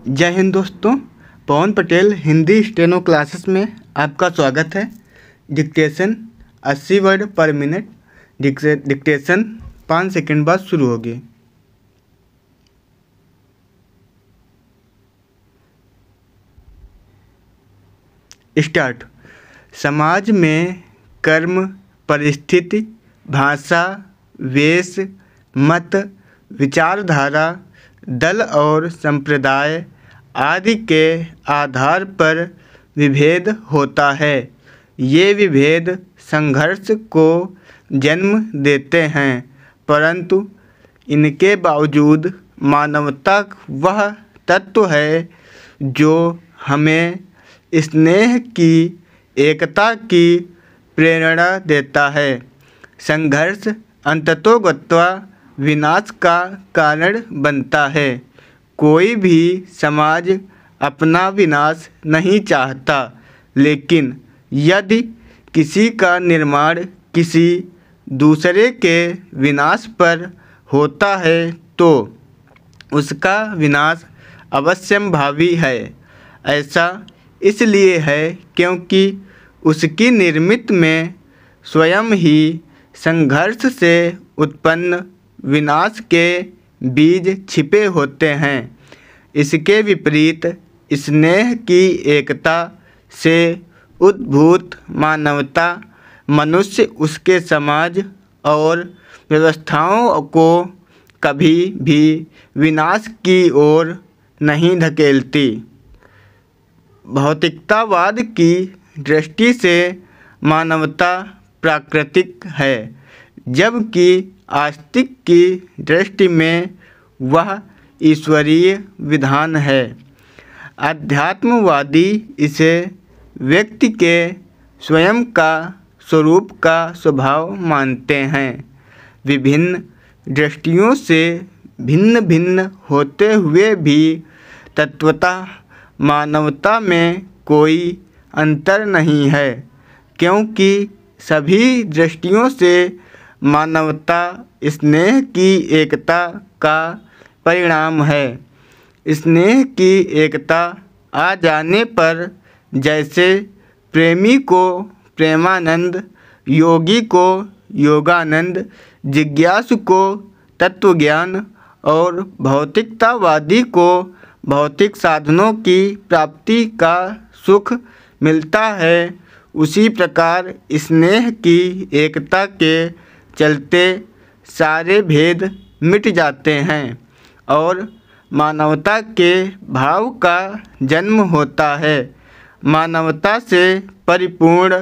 जय हिंद दोस्तों। पवन Patel Hindi steno classes में आपका स्वागत है। डिक्टेशन 80 वर्ड पर मिनट। डिक्टेशन 5 सेकंड बाद शुरू होगी। स्टार्ट। समाज में कर्म, परिस्थिति, भाषा, वेश, मत, विचारधारा, दल और संप्रदाय आदि के आधार पर विभेद होता है। ये विभेद संघर्ष को जन्म देते हैं, परंतु इनके बावजूद मानवता वह तत्व है जो हमें स्नेह की, एकता की प्रेरणा देता है। संघर्ष अंततोगत्वा विनाश का कारण बनता है। कोई भी समाज अपना विनाश नहीं चाहता, लेकिन यदि किसी का निर्माण किसी दूसरे के विनाश पर होता है तो उसका विनाश अवश्यंभावी है। ऐसा इसलिए है क्योंकि उसकी निर्मित में स्वयं ही संघर्ष से उत्पन्न विनाश के बीज छिपे होते हैं। इसके विपरीत स्नेह की एकता से उद्भूत मानवता मनुष्य उसके समाज और व्यवस्थाओं को कभी भी विनाश की ओर नहीं धकेलती। भौतिकतावाद की दृष्टि से मानवता प्राकृतिक है, जबकि आस्तिक की दृष्टि में वह ईश्वरीय विधान है। अध्यात्मवादी इसे व्यक्ति के स्वयं का स्वरूप का स्वभाव मानते हैं। विभिन्न दृष्टियों से भिन्न भिन्न होते हुए भी तत्वतः मानवता में कोई अंतर नहीं है, क्योंकि सभी दृष्टियों से मानवता स्नेह की एकता का परिणाम है। स्नेह की एकता आ जाने पर जैसे प्रेमी को प्रेमानंद, योगी को योगानंद, जिज्ञासु को तत्वज्ञान और भौतिकतावादी को भौतिक साधनों की प्राप्ति का सुख मिलता है, उसी प्रकार स्नेह की एकता के चलते सारे भेद मिट जाते हैं और मानवता के भाव का जन्म होता है। मानवता से परिपूर्ण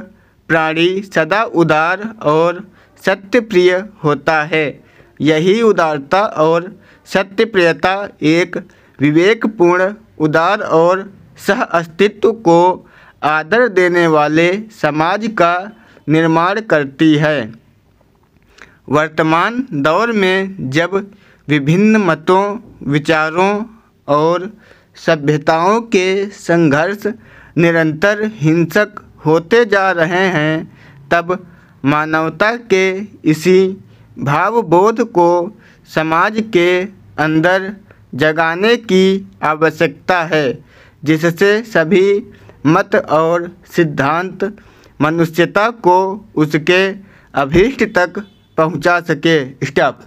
प्राणी सदा उदार और सत्यप्रिय होता है। यही उदारता और सत्यप्रियता एक विवेकपूर्ण, उदार और सह अस्तित्व को आदर देने वाले समाज का निर्माण करती है। वर्तमान दौर में जब विभिन्न मतों, विचारों और सभ्यताओं के संघर्ष निरंतर हिंसक होते जा रहे हैं, तब मानवता के इसी भावबोध को समाज के अंदर जगाने की आवश्यकता है, जिससे सभी मत और सिद्धांत मनुष्यता को उसके अभीष्ट तक पहुंचा सके। स्टॉप।